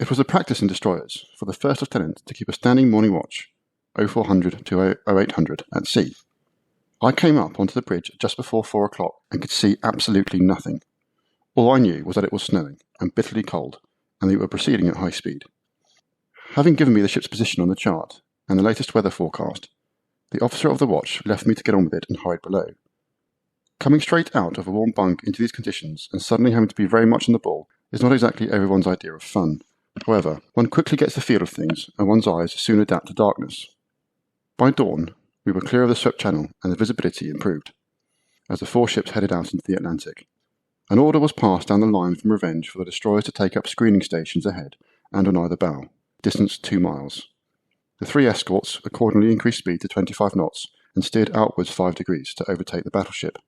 It was a practice in destroyers for the first lieutenant to keep a standing morning watch, 0400 to 0800 at sea. I came up onto the bridge just before 4 o'clock and could see absolutely nothing. All I knew was that it was snowing and bitterly cold, and they were proceeding at high speed. Having given me the ship's position on the chart and the latest weather forecast, the officer of the watch left me to get on with it and hurried below. Coming straight out of a warm bunk into these conditions and suddenly having to be very much on the ball is not exactly everyone's idea of fun. However, one quickly gets the feel of things and one's eyes soon adapt to darkness. By dawn, we were clear of the swept channel and the visibility improved, as the 4 ships headed out into the Atlantic. An order was passed down the line from Revenge for the destroyers to take up screening stations ahead and on either bow, distance 2 miles. The 3 escorts accordingly increased speed to 25 knots and steered outwards 5 degrees to overtake the battleship.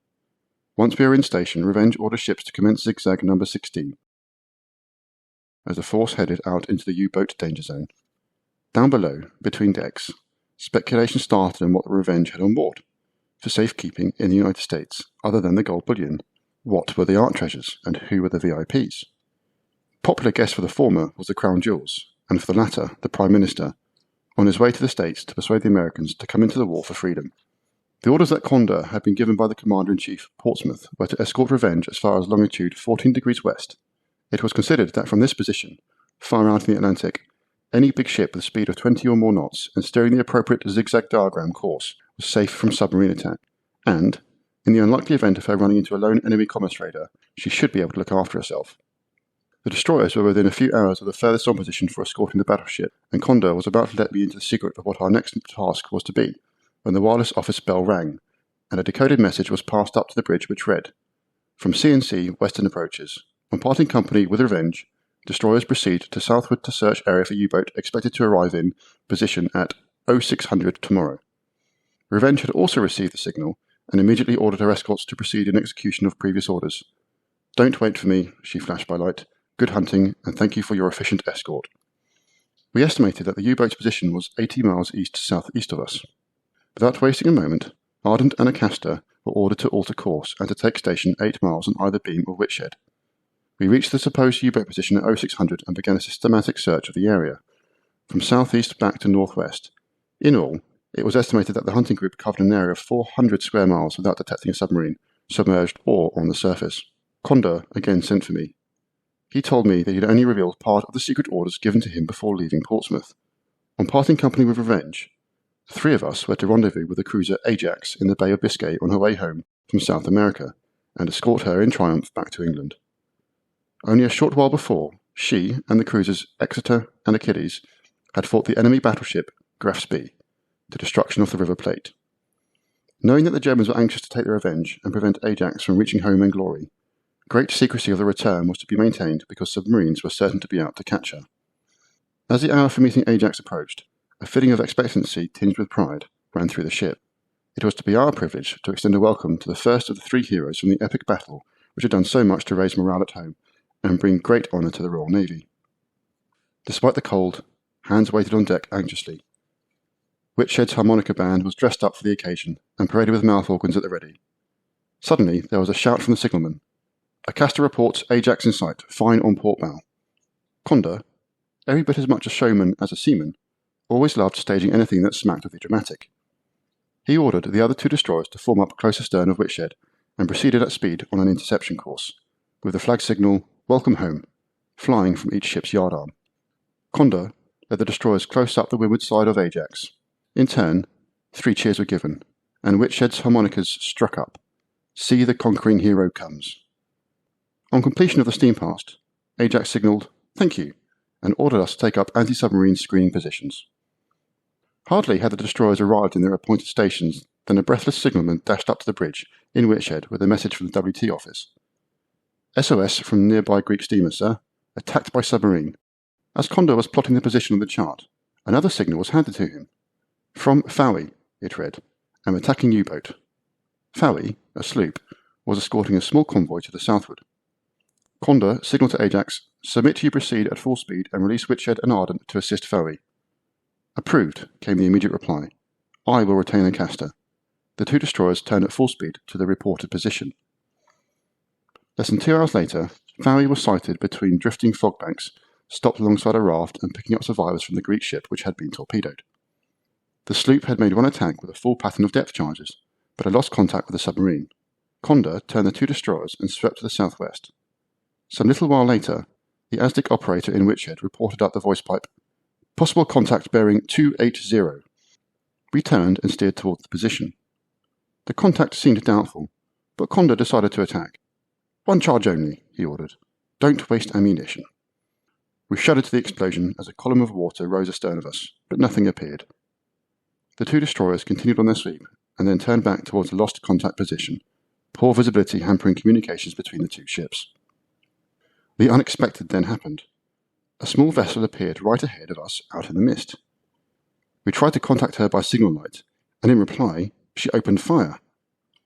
Once we were in station, Revenge ordered ships to commence zigzag number 16, as the force headed out into the U-boat danger zone. Down below, between decks, speculation started on what the Revenge had on board, for safekeeping in the United States, other than the gold bullion. What were the art treasures, and who were the VIPs? Popular guess for the former was the crown jewels, and for the latter, the Prime Minister, on his way to the States to persuade the Americans to come into the war for freedom. The orders that Condor had been given by the Commander-in-Chief, Portsmouth, were to escort Revenge as far as longitude 14 degrees west. It was considered that from this position, far out in the Atlantic, any big ship with a speed of 20 or more knots and steering the appropriate zigzag diagram course was safe from submarine attack, and, in the unlikely event of her running into a lone enemy commerce raider, she should be able to look after herself. The destroyers were within a few hours of the furthest on position for escorting the battleship, and Condor was about to let me into the secret of what our next task was to be, when the wireless office bell rang, and a decoded message was passed up to the bridge which read, "From C&C, western approaches. On parting company with Revenge, destroyers proceed to southward to search area for U-boat expected to arrive in position at 0600 tomorrow." Revenge had also received the signal and immediately ordered her escorts to proceed in execution of previous orders. "Don't wait for me," she flashed by light. "Good hunting, and thank you for your efficient escort." We estimated that the U-boat's position was 80 miles east-southeast of us. Without wasting a moment, Ardent and Acasta were ordered to alter course and to take station 8 miles on either beam of Whitshed. We reached the supposed U-boat position at 0600 and began a systematic search of the area, from southeast back to northwest. In all, it was estimated that the hunting group covered an area of 400 square miles without detecting a submarine, submerged or on the surface. Condor again sent for me. He told me that he had only revealed part of the secret orders given to him before leaving Portsmouth. On parting company with Revenge, the 3 of us were to rendezvous with the cruiser Ajax in the Bay of Biscay on her way home from South America, and escort her in triumph back to England. Only a short while before, she and the cruisers Exeter and Achilles had fought the enemy battleship Grafspee to destruction off the River Plate. Knowing that the Germans were anxious to take their revenge and prevent Ajax from reaching home in glory, great secrecy of the return was to be maintained because submarines were certain to be out to catch her. As the hour for meeting Ajax approached, a feeling of expectancy tinged with pride ran through the ship. It was to be our privilege to extend a welcome to the first of the 3 heroes from the epic battle which had done so much to raise morale at home and bring great honour to the Royal Navy. Despite the cold, hands waited on deck anxiously. Whitshed's harmonica band was dressed up for the occasion and paraded with mouth organs at the ready. Suddenly there was a shout from the signalman. "Acasta reports Ajax in sight, fine on port bow." Condor, every bit as much a showman as a seaman, always loved staging anything that smacked of the dramatic. He ordered the other 2 destroyers to form up close astern of Whitshed and proceeded at speed on an interception course, with the flag signal, "Welcome home," flying from each ship's yardarm. Condor led the destroyers close up the windward side of Ajax. In turn, 3 cheers were given, and Whitshed's harmonicas struck up. "See the conquering hero comes." On completion of the steam pass, Ajax signalled, "Thank you," and ordered us to take up anti-submarine screening positions. Hardly had the destroyers arrived in their appointed stations than a breathless signalman dashed up to the bridge in Whitshed with a message from the WT office. "SOS from nearby Greek steamer, sir. Attacked by submarine." As Condor was plotting the position on the chart, another signal was handed to him. "From Fowey," it read, "an attacking U-boat." Fowey, a sloop, was escorting a small convoy to the southward. Condor signalled to Ajax, "Submit you proceed at full speed and release Whitshed and Ardent to assist Fowey." "Approved," came the immediate reply. "I will retain Acasta." The 2 destroyers turned at full speed to the reported position. Less than 2 hours later, Fowey was sighted between drifting fog banks, stopped alongside a raft and picking up survivors from the Greek ship which had been torpedoed. The sloop had made one attack with a full pattern of depth charges, but had lost contact with the submarine. Condor turned the 2 destroyers and swept to the southwest. Some little while later, the ASDIC operator in Witchhead reported up the voice pipe, "Possible contact bearing 280. We turned and steered towards the position. The contact seemed doubtful, but Condor decided to attack. "1 charge only," he ordered. "Don't waste ammunition." We shuddered to the explosion as a column of water rose astern of us, but nothing appeared. The 2 destroyers continued on their sweep and then turned back towards the lost contact position, poor visibility hampering communications between the 2 ships. The unexpected then happened. A small vessel appeared right ahead of us out in the mist. We tried to contact her by signal light, and in reply, she opened fire.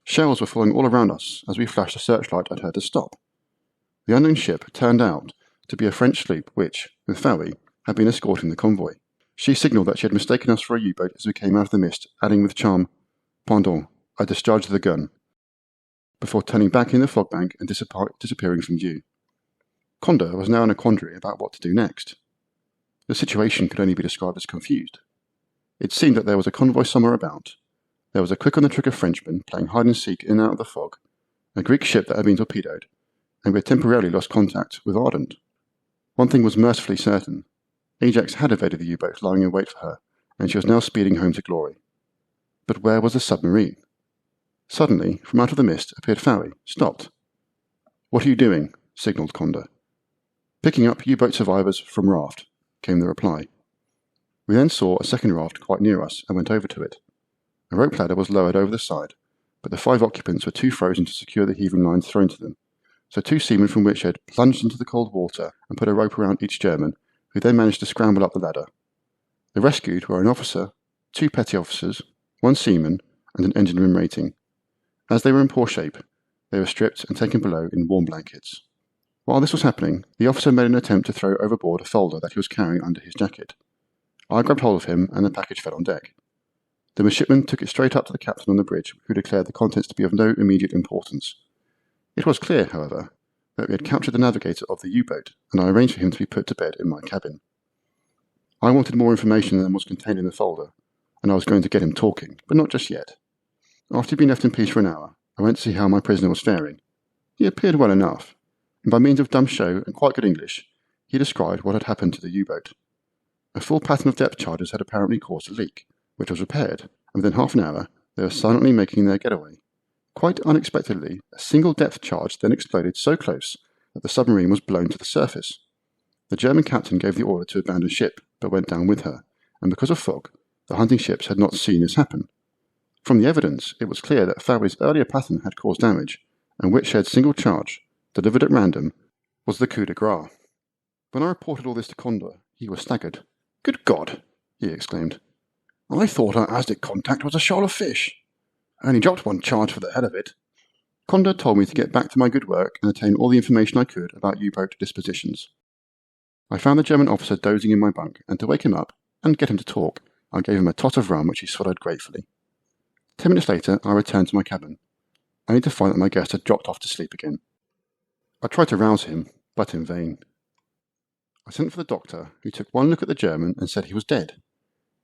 Shells were falling all around us as we flashed a searchlight at her to stop. The unknown ship turned out to be a French sloop which, with Fowey, had been escorting the convoy. She signalled that she had mistaken us for a U-boat as we came out of the mist, adding with charm, "Pardon, I discharged the gun," before turning back in the fog bank and disappearing from view. Condor was now in a quandary about what to do next. The situation could only be described as confused. It seemed that there was a convoy somewhere about. There was a quick-on-the-trigger Frenchman playing hide-and-seek in and out of the fog, a Greek ship that had been torpedoed, and we had temporarily lost contact with Ardent. One thing was mercifully certain. Ajax had evaded the U-boat lying in wait for her, and she was now speeding home to glory. But where was the submarine? Suddenly, from out of the mist, appeared Fowey, stopped. "What are you doing?" signalled Condor. "Picking up U-boat survivors from raft," came the reply. We then saw a second raft quite near us and went over to it. A rope ladder was lowered over the side, but the 5 occupants were too frozen to secure the heaving lines thrown to them, so 2 seamen from Witchhead plunged into the cold water and put a rope around each German, who then managed to scramble up the ladder. The rescued were an officer, 2 petty officers, 1 seaman, and an engineman rating. As they were in poor shape, they were stripped and taken below in warm blankets. While this was happening, the officer made an attempt to throw overboard a folder that he was carrying under his jacket. I grabbed hold of him and the package fell on deck. The midshipman took it straight up to the captain on the bridge, who declared the contents to be of no immediate importance. It was clear, however, that we had captured the navigator of the U-boat, and I arranged for him to be put to bed in my cabin. I wanted more information than was contained in the folder, and I was going to get him talking, but not just yet. After he'd been left in peace for an hour, I went to see how my prisoner was faring. He appeared well enough, and by means of dumb show and quite good English, he described what had happened to the U-boat. A full pattern of depth charges had apparently caused a leak, which was repaired, and within half an hour they were silently making their getaway. Quite unexpectedly, a single depth charge then exploded so close that the submarine was blown to the surface. The German captain gave the order to abandon ship, but went down with her, and because of fog, the hunting ships had not seen this happen. From the evidence, it was clear that Fowey's earlier pattern had caused damage, and Witchhead's single charge, delivered at random, was the coup de grace. When I reported all this to Condor, he was staggered. "Good God!" he exclaimed. "I thought our ASDIC contact was a shoal of fish. I only dropped 1 charge for the hell of it." Condor told me to get back to my good work and obtain all the information I could about U-boat dispositions. I found the German officer dozing in my bunk, and to wake him up and get him to talk, I gave him a tot of rum which he swallowed gratefully. 10 minutes later, I returned to my cabin, only to find that my guest had dropped off to sleep again. I tried to rouse him, but in vain. I sent for the doctor, who took 1 look at the German and said he was dead,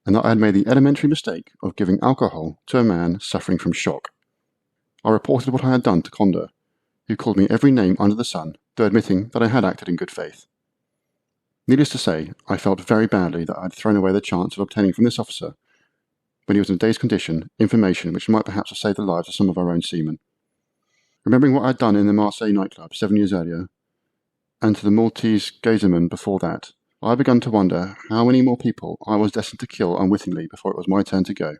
and that I had made the elementary mistake of giving alcohol to a man suffering from shock. I reported what I had done to Condor, who called me every name under the sun, though admitting that I had acted in good faith. Needless to say, I felt very badly that I had thrown away the chance of obtaining from this officer, when he was in a dazed condition, information which might perhaps have saved the lives of some of our own seamen. Remembering what I had done in the Marseille nightclub 7 years earlier, and to the Maltese gazeman before that, I had begun to wonder how many more people I was destined to kill unwittingly before it was my turn to go.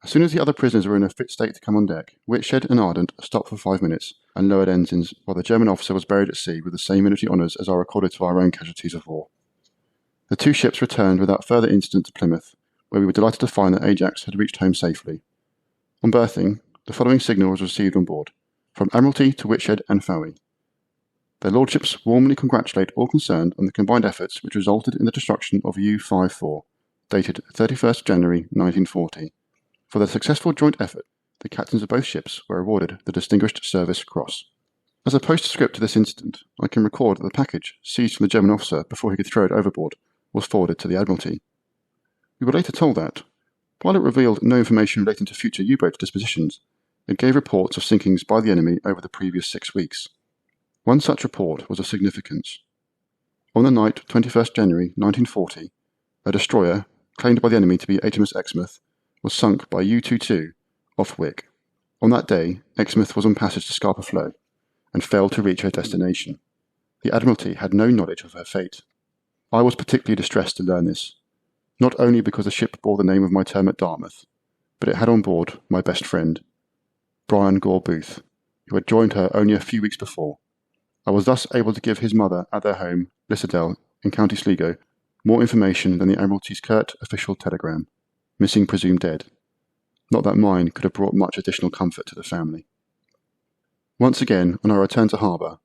As soon as the other prisoners were in a fit state to come on deck, Witchhead and Ardent stopped for 5 minutes and lowered ensigns, while the German officer was buried at sea with the same military honours as are recorded to our own casualties of war. The 2 ships returned without further incident to Plymouth, where we were delighted to find that Ajax had reached home safely. On berthing, the following signal was received on board, from Admiralty to Witchhead and Fowey. Their Lordships warmly congratulate all concerned on the combined efforts which resulted in the destruction of U-54, dated 31st January 1940. For their successful joint effort, the captains of both ships were awarded the Distinguished Service Cross. As a postscript to this incident, I can record that the package, seized from the German officer before he could throw it overboard, was forwarded to the Admiralty. We were later told that, while it revealed no information relating to future U-boat dispositions, it gave reports of sinkings by the enemy over the previous 6 weeks. One such report was of significance. On the night of 21st January 1940, a destroyer, claimed by the enemy to be HMS Exmouth, was sunk by U-22 off Wick. On that day, Exmouth was on passage to Scapa Flow and failed to reach her destination. The Admiralty had no knowledge of her fate. I was particularly distressed to learn this, not only because the ship bore the name of my term at Dartmouth, but it had on board my best friend, Brian Gore Booth, who had joined her only a few weeks before. I was thus able to give his mother at their home, Lissadell, in County Sligo, more information than the Admiralty's curt official telegram, missing presumed dead. Not that mine could have brought much additional comfort to the family. Once again, on our return to harbour,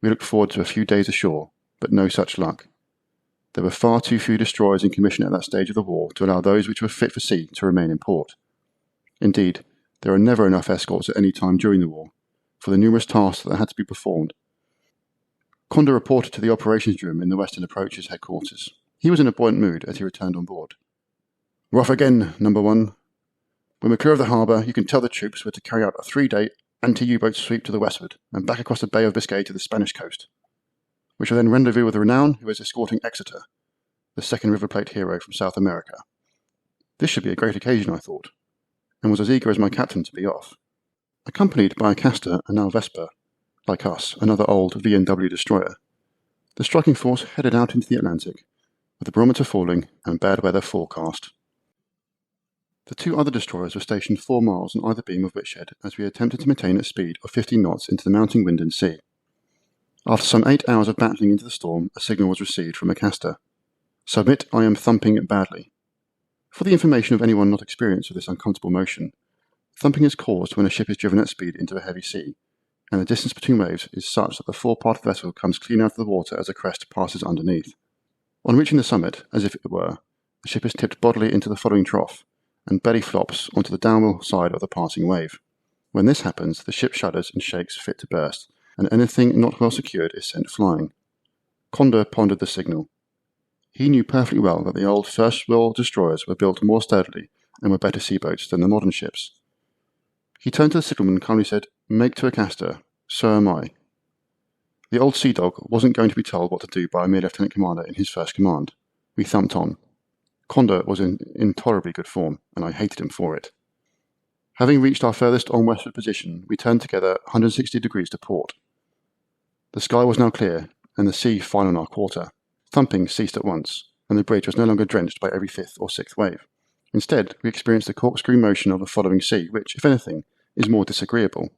we looked forward to a few days ashore, but no such luck. There were far too few destroyers in commission at that stage of the war to allow those which were fit for sea to remain in port. Indeed, there are never enough escorts at any time during the war, for the numerous tasks that had to be performed. Condor reported to the operations room in the Western Approaches headquarters. He was in a buoyant mood as he returned on board. "We're off again, number 1. When we're clear of the harbour, you can tell the troops we're to carry out a 3-day anti-U-boat sweep to the westward and back across the Bay of Biscay to the Spanish coast. We shall then rendezvous with the Renown, who is escorting Exeter, the second River Plate hero from South America." This should be a great occasion, I thought, and was as eager as my captain to be off. Accompanied by a Castor and now Vesper, like us, another old V&W destroyer, the striking force headed out into the Atlantic, with the barometer falling and bad weather forecast. The 2 other destroyers were stationed 4 miles on either beam of Witshed as we attempted to maintain a speed of 15 knots into the mounting wind and sea. After some 8 hours of battling into the storm, a signal was received from a Castor. "Submit, I am thumping badly." For the information of anyone not experienced with this uncomfortable motion, thumping is caused when a ship is driven at speed into a heavy sea, and the distance between waves is such that the forepart of the vessel comes clean out of the water as a crest passes underneath. On reaching the summit, as if it were, the ship is tipped bodily into the following trough, and belly flops onto the downward side of the passing wave. When this happens, the ship shudders and shakes fit to burst, and anything not well secured is sent flying. Condor pondered the signal. He knew perfectly well that the old First World destroyers were built more sturdily and were better seaboats than the modern ships. He turned to the signalman and calmly said, "Make to a Castor, so am I." The old sea dog wasn't going to be told what to do by a mere lieutenant commander in his first command. We thumped on. Condor was in intolerably good form, and I hated him for it. Having reached our furthest on-westward position, we turned together 160 degrees to port. The sky was now clear, and the sea fine on our quarter. Thumping ceased at once, and the bridge was no longer drenched by every 5th or 6th wave. Instead, we experienced the corkscrew motion of the following sea, which, if anything, is more disagreeable.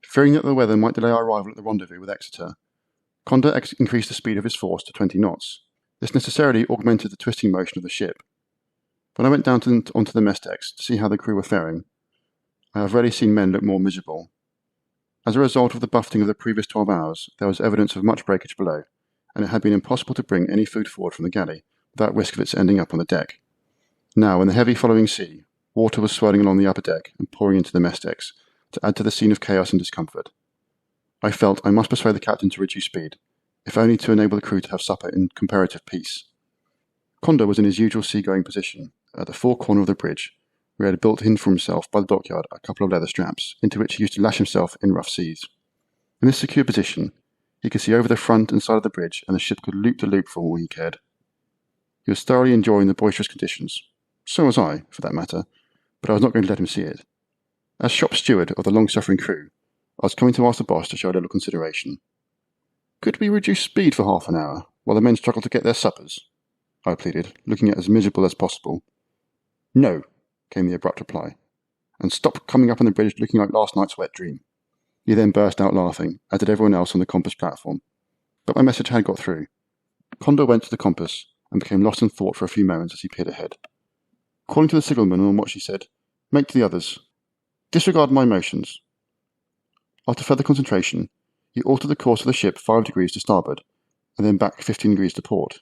Fearing that the weather might delay our arrival at the rendezvous with Exeter, Condor increased the speed of his force to 20 knots. This necessarily augmented the twisting motion of the ship. When I went down onto the mess decks to see how the crew were faring, I have rarely seen men look more miserable. As a result of the buffeting of the previous 12 hours, there was evidence of much breakage below, and it had been impossible to bring any food forward from the galley without risk of its ending up on the deck. Now, in the heavy following sea, water was swirling along the upper deck and pouring into the mess decks to add to the scene of chaos and discomfort. I felt I must persuade the captain to reduce speed, if only to enable the crew to have supper in comparative peace. Condor was in his usual seagoing position, at the fore corner of the bridge, where he had built in for himself by the dockyard a couple of leather straps, into which he used to lash himself in rough seas. In this secure position, he could see over the front and side of the bridge, and the ship could loop to loop for all he cared. He was thoroughly enjoying the boisterous conditions. So was I, for that matter, but I was not going to let him see it. As shop steward of the long-suffering crew, I was coming to ask the boss to show a little consideration. "Could we reduce speed for half an hour, while the men struggled to get their suppers?" I pleaded, looking as miserable as possible. "No," came the abrupt reply, "and stop coming up on the bridge looking like last night's wet dream." He then burst out laughing, as did everyone else on the compass platform. But my message had got through. Condor went to the compass, and became lost in thought for a few moments as he peered ahead. Calling to the signalman on watch, he said, "Make to the others. Disregard my motions." After further concentration, he altered the course of the ship 5 degrees to starboard, and then back 15 degrees to port.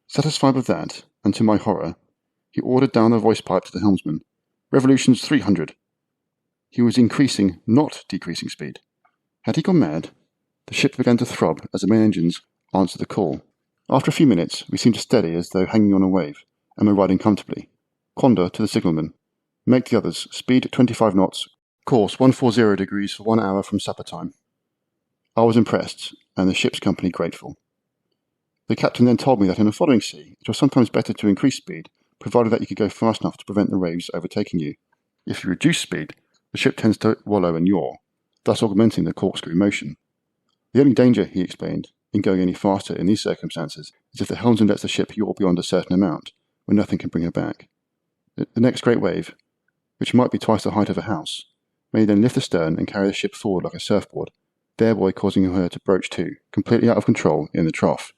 Satisfied with that, and to my horror, he ordered down the voice pipe to the helmsman, "Revolutions 300. He was increasing, not decreasing speed. Had he gone mad? The ship began to throb as the main engines answered the call. After a few minutes, we seemed to steady as though hanging on a wave, and were riding comfortably. Quanda to the signalman. Make the others. Speed 25 knots. Course 140 degrees for 1 hour from supper time. I was impressed, and the ship's company grateful. The captain then told me that in a following sea, it was sometimes better to increase speed, provided that you could go fast enough to prevent the waves overtaking you. If you reduce speed, the ship tends to wallow and yaw, thus augmenting the corkscrew motion. The only danger, he explained, in going any faster in these circumstances is if the helmsman lets the ship yaw beyond a certain amount, when nothing can bring her back. The next great wave, which might be twice the height of a house, may then lift the stern and carry the ship forward like a surfboard, thereby causing her to broach to, completely out of control, in the trough,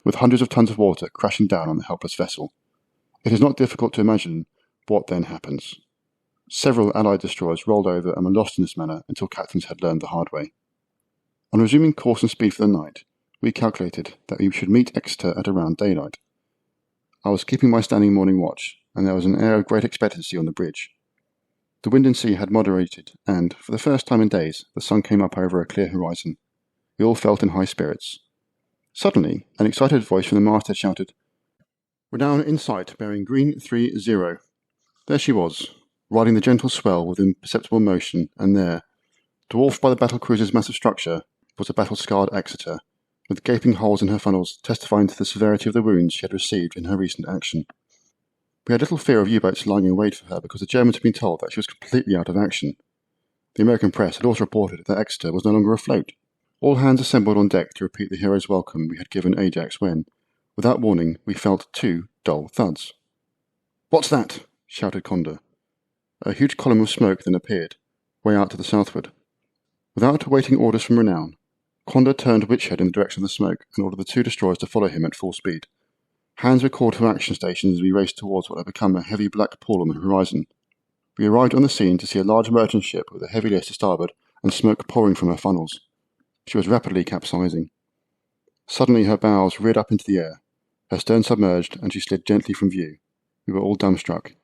with hundreds of tons of water crashing down on the helpless vessel. It is not difficult to imagine what then happens. Several Allied destroyers rolled over and were lost in this manner until captains had learned the hard way. On resuming course and speed for the night, we calculated that we should meet Exeter at around daylight. I was keeping my standing morning watch, and there was an air of great expectancy on the bridge. The wind and sea had moderated, and, for the first time in days, the sun came up over a clear horizon. We all felt in high spirits. Suddenly, an excited voice from the masthead shouted, "We're down in sight, bearing green 30. There she was, riding the gentle swell with imperceptible motion, and there, dwarfed by the battle cruiser's massive structure, was a battle-scarred Exeter, with gaping holes in her funnels testifying to the severity of the wounds she had received in her recent action. We had little fear of U-boats lying in wait for her because the Germans had been told that she was completely out of action. The American press had also reported that Exeter was no longer afloat. All hands assembled on deck to repeat the hero's welcome we had given Ajax when, without warning, we felt 2 dull thuds. "What's that?" shouted Conda. A huge column of smoke then appeared, way out to the southward. Without awaiting orders from Renown, Conda turned Witchhead in the direction of the smoke and ordered the 2 destroyers to follow him at full speed. Hands were called to action stations as we raced towards what had become a heavy black pool on the horizon. We arrived on the scene to see a large merchant ship with a heavy list to starboard and smoke pouring from her funnels. She was rapidly capsizing. Suddenly her bows reared up into the air, her stern submerged, and she slid gently from view. We were all dumbstruck.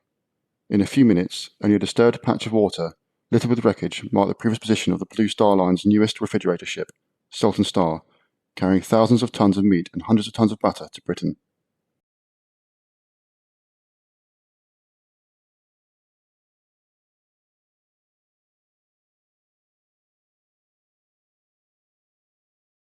In a few minutes, only a disturbed patch of water, littered with wreckage, marked the previous position of the Blue Star Line's newest refrigerator ship, Sultan Star, carrying thousands of tons of meat and hundreds of tons of butter to Britain.